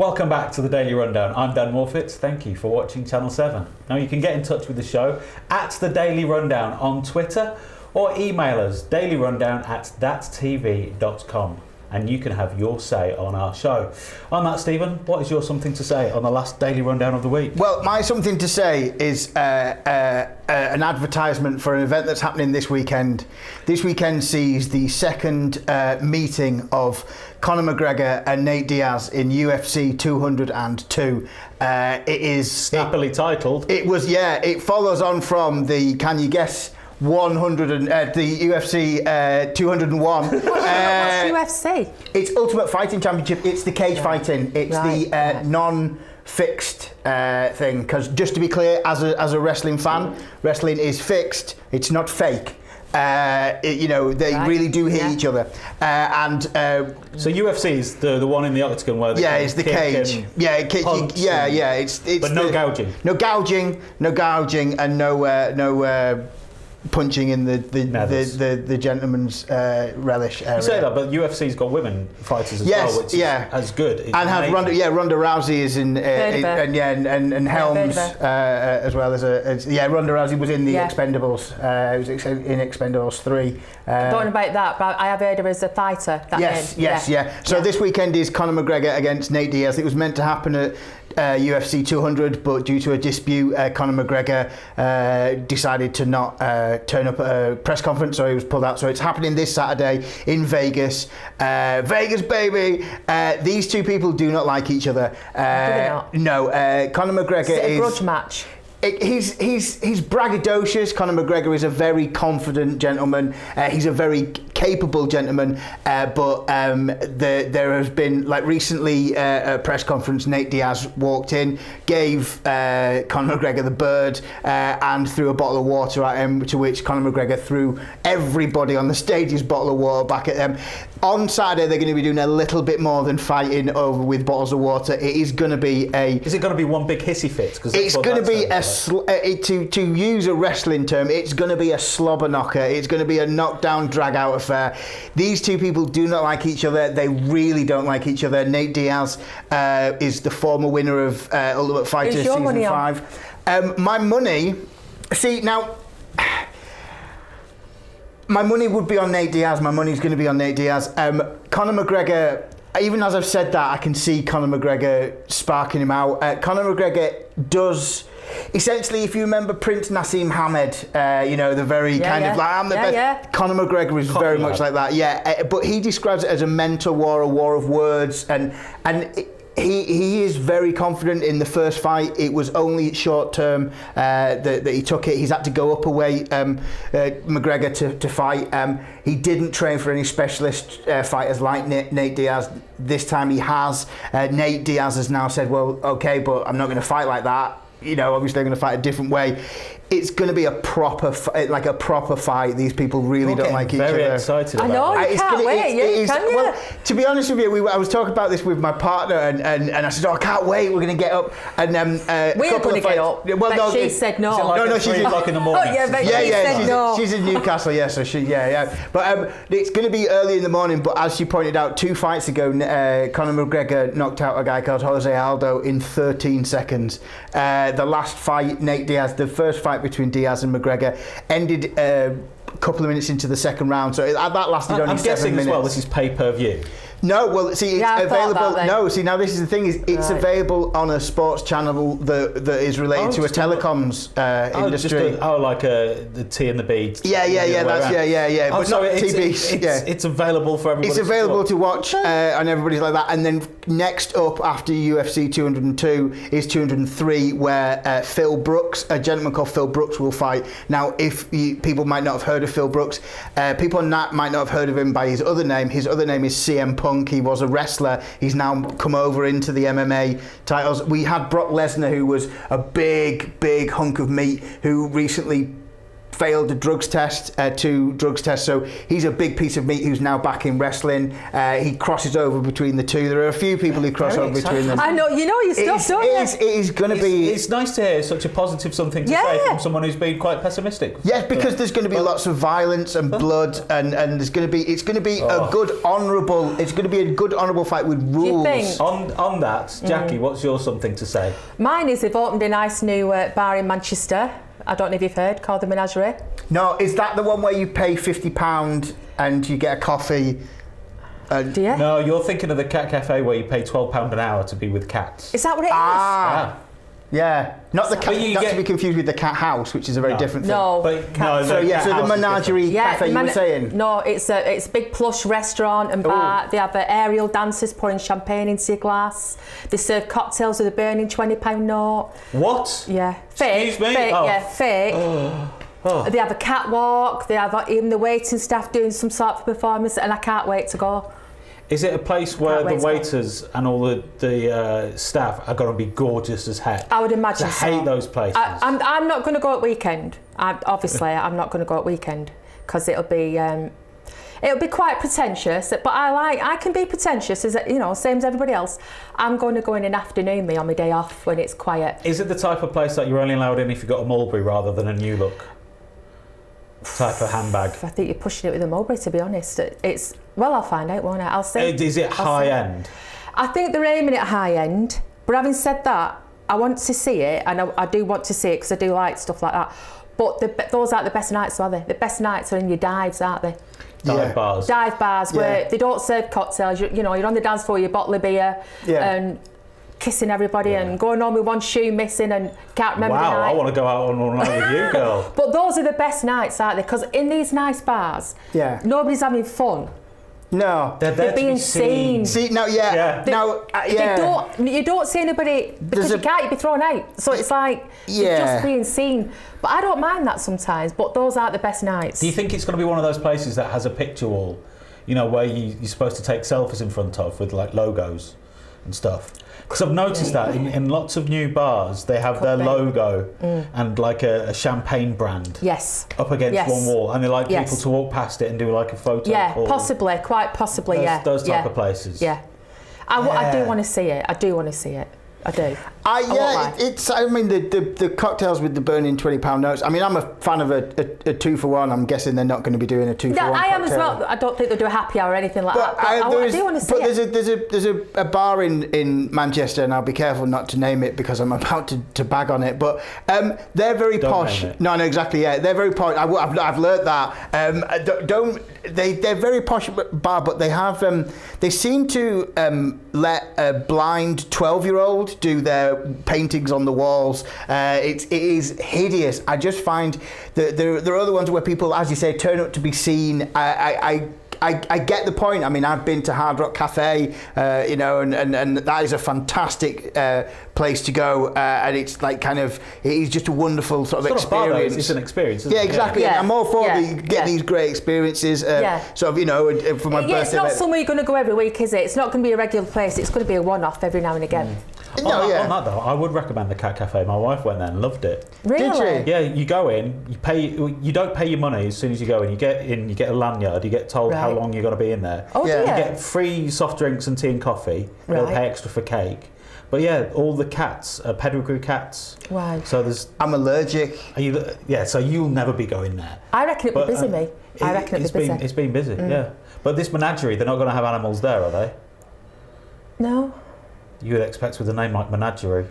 Welcome back to the Daily Rundown. I'm Dan Morfitz. Thank you for watching Channel 7. Now you can get in touch with the show at the Daily Rundown on Twitter or email us dailyrundown@thattv.com and you can have your say on our show. On that, Stephen, what is your something to say on the last Daily Rundown of the week? Well, my something to say is an advertisement for an event that's happening this weekend. This weekend sees the second meeting of Conor McGregor and Nate Diaz in UFC 202. It is snappily titled. It was, yeah. It follows on from the, can you guess, 100 and the UFC 201. What's UFC? It's Ultimate Fighting Championship. It's the cage fighting. It's the non-fixed thing. Because just to be clear, as a wrestling fan, wrestling is fixed. It's not fake. They really do hit each other. So UFC is the one in the octagon where they it's the cage. But no gouging. No gouging, and no punching in the gentleman's relish area. You say that, but UFC's got women fighters as well, which is as good. It's and have Ronda Rousey is in, and Helms as well as Ronda Rousey was in the Expendables. It was in Expendables 3. I don't know about that, but I have heard her as a fighter. Yes. So this weekend is Conor McGregor against Nate Diaz. It was meant to happen at UFC 200, but due to a dispute, Conor McGregor decided to not turn up at a press conference, so he was pulled out. So it's happening this Saturday in Vegas. Vegas, baby! These two people do not like each other. Do they not? No. Conor McGregor is a grudge match. He's braggadocious. Conor McGregor is a very confident gentleman. He's a very capable gentleman. But there has been, like recently, a press conference. Nate Diaz walked in, gave Conor McGregor the bird, and threw a bottle of water at him. To which Conor McGregor threw everybody on the stage's bottle of water back at them. On Saturday, they're going to be doing a little bit more than fighting over with bottles of water. It is going to be Is it going to be one big hissy fit? It's going to be to use a wrestling term, it's going to be a slobber knocker. It's going to be a knockdown, drag out affair. These two people do not like each other. They really don't like each other. Nate Diaz is the former winner of Ultimate Fighter Season 5. My money, my money would be on Nate Diaz. My money's going to be on Nate Diaz. Conor McGregor, even as I've said that, I can see Conor McGregor sparking him out. Conor McGregor does... Essentially, if you remember Prince Nassim Hamed, the very I'm the best. Yeah. Conor McGregor is very much like that. But he describes it as a mental war, a war of words, and he is very confident in the first fight. It was only short term that he took it. He's had to go up a weight, McGregor, to fight. He didn't train for any specialist fighters like Nate Diaz. This time he has. Nate Diaz has now said, well, okay, but I'm not going to fight like that. Obviously they're going to fight a different way. It's going to be a proper fight. These people really don't like each other. Very excited about I know, you can't wait, can you? Well, to be honest with you, I was talking about this with my partner, and I said, I can't wait, we're going to get up. And we're going to get up, but she said no. She's 3 o'clock in the morning. She's in Newcastle, so But it's going to be early in the morning, but as she pointed out, 2 fights ago, Conor McGregor knocked out a guy called Jose Aldo in 13 seconds. The last fight, Nate Diaz, the first fight between Diaz and McGregor, ended a couple of minutes into the second round, so that lasted only 7 minutes. I'm guessing as well this is pay-per-view. No, well, see, it's available. No, see, now this is the thing: it's available on a sports channel that is related to a telecoms industry. Like the T and the B. Yeah. But so not TV. It's available for everybody. It's available to watch, and everybody's like that. And then next up after UFC 202 is 203, where Phil Brooks, a gentleman called Phil Brooks, will fight. Now, people might not have heard of Phil Brooks, people might not have heard of him by his other name. His other name is CM Punk. He was a wrestler. He's now come over into the MMA titles. We had Brock Lesnar, who was a big hunk of meat, who recently failed a drugs test, 2 drugs tests, so he's a big piece of meat who's now back in wrestling. He crosses over between the two. There are a few people who cross over between them. I know, you know your stuff, don't you? It is going to be... It's nice to hear such a positive something to say from someone who's been quite pessimistic. Yes, because there's going to be lots of violence and blood, and there's going to be... It's going to be a good, honourable... It's going to be a good, honourable fight with rules. Do you think? On that, Jacqui, what's your something to say? Mine is they've opened a nice new bar in Manchester. I don't know if you've heard, called the Menagerie. No, is that the one where you pay £50 and you get a coffee? Do you? No, you're thinking of the Cat Cafe where you pay £12 an hour to be with cats. Is that what it is? Yeah, not the cat. Not to be confused with the Cat House, which is a very different thing. No, so the Menagerie Cafe you were saying. No, it's a big plush restaurant and bar. They have aerial dancers pouring champagne into your glass. They serve cocktails with a burning £20 note. What? Yeah, fake. Excuse me? Fake, yeah, fake. They have a catwalk. They have even the waiting staff doing some sort of performance, and I can't wait to go. Is it a place where the waiters and all the staff are going to be gorgeous as heck? I would imagine so. I hate those places. I'm not going to go at weekend. I'm not going to go at weekend because it'll be quite pretentious. But I can be pretentious, as same as everybody else. I'm going to go in an afternoon on my day off when it's quiet. Is it the type of place that you're only allowed in if you've got a Mulberry rather than a New Look type of handbag? I think you're pushing it with a Mulberry, to be honest. I'll find out, won't I? I'll see. Is it high end? I think they're aiming at high end. But having said that, I want to see it, and I do want to see it because I do like stuff like that. But those aren't the best nights, are they? The best nights are in your dives, aren't they? Dive bars. Dive bars where they don't serve cocktails. You're on the dance floor, you bottle of beer, and kissing everybody and going on with one shoe missing and can't remember the night. Wow, I want to go out on one night with you, girl. But those are the best nights, aren't they? Because in these nice bars, nobody's having fun. No, they're being seen. See, now, you don't see anybody because you'd be thrown out. So it's like you're just being seen. But I don't mind that sometimes. But those aren't the best nights. Do you think it's going to be one of those places that has a picture wall, where you're supposed to take selfies in front of with like logos and stuff? Because I've noticed that in lots of new bars, they have their logo and like a champagne brand up against one wall, and they like people to walk past it and do like a photo. Yeah, call. Possibly, quite possibly, those type of places. Yeah, I do want to see it. I do want to see it. I do. The cocktails with the burning £20 notes. I mean, I'm a fan of a 2-for-1. I'm guessing they're not going to be doing a 2-for-1. Yeah, I am as well. I don't think they'll do a happy hour or anything like that. But I do want to see it. There's a bar in Manchester, and I'll be careful not to name it because I'm about to bag on it. But they're very posh. No, exactly. Yeah, they're very posh. I've learnt that. They're very posh bar, but they have they seem to let a blind 12-year-old do their paintings on the walls. It is hideous. I just find that there are other ones where people, as you say, turn up to be seen. I get the point. I mean, I've been to Hard Rock Cafe, and that is a fantastic place to go, and it's like it is just a wonderful sort of experience. It's an experience, isn't it? Exactly. Yeah. And I'm all for these great experiences. For my birthday. It's not somewhere you're going to go every week, is it? It's not going to be a regular place. It's going to be a one-off every now and again. On that though, I would recommend the Cat Cafe. My wife went there and loved it. Really? Did she? Yeah, you go in, you don't pay your money as soon as you go in. You get in, you get a lanyard, you get told how long you're going to be in there. Oh, dear. You get free soft drinks and tea and coffee. You'll pay extra for cake. But all the cats are pedigree cats. Wow. So I'm allergic. So you'll never be going there. I reckon it'd be busy, me. I reckon it'd be busy. It's been busy, yeah. But this menagerie, they're not going to have animals there, are they? No. You would expect with a name like Menagerie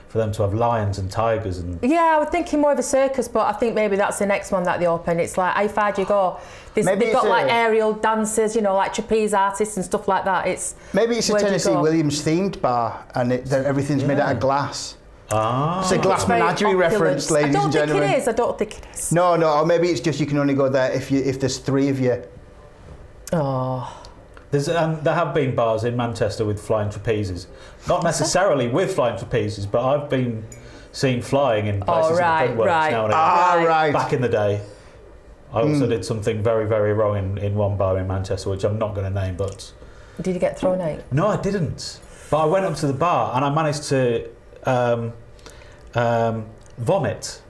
for them to have lions and tigers and... Yeah, I was thinking more of a circus, but I think maybe that's the next one that they open. It's like, how far do you go? They've got like aerial dancers, like trapeze artists and stuff like that. Maybe it's a Tennessee Williams themed bar and everything's made out of glass. It's a glass menagerie reference, ladies and gentlemen. I don't think it is. No, or maybe it's just you can only go there if there's 3 of you. Oh... There have been bars in Manchester with flying trapezes. Not necessarily with flying trapezes, but I've been seen flying in places in the Printworks now and again. Back in the day. I also did something very, very wrong in one bar in Manchester, which I'm not going to name, but... Did you get thrown out? No, I didn't. But I went up to the bar and I managed to vomit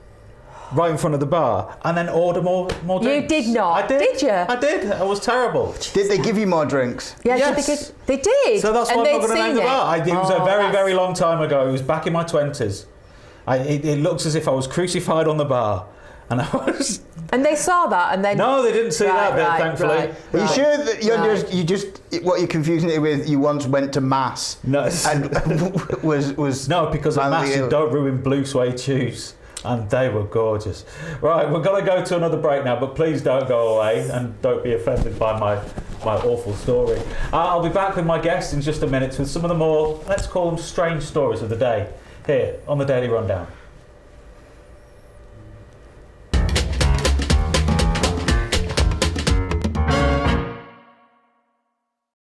right in front of the bar and then order more drinks. You did not. I did. You? I did. It was terrible. Did they give you more drinks? Yeah, Yes. they did. So that's why and I'm not they'd going to name seen the bar. It was a very, that's- very long time ago. It was back in my 20s. It looks as if I was crucified on the bar. And I was... And they saw that, and then No, they didn't see that bit, thankfully. Are you sure that you're Right. what you're confusing it with? You once went to mass No, and was no, because at violently Mass you ill. don't ruin blue suede shoes. And they were gorgeous. Right, we're going to go to another break now, but please don't go away and don't be offended by my awful story. I'll be back with my guests in just a minute with some of the more, let's call them strange stories of the day, here on the Daily Rundown.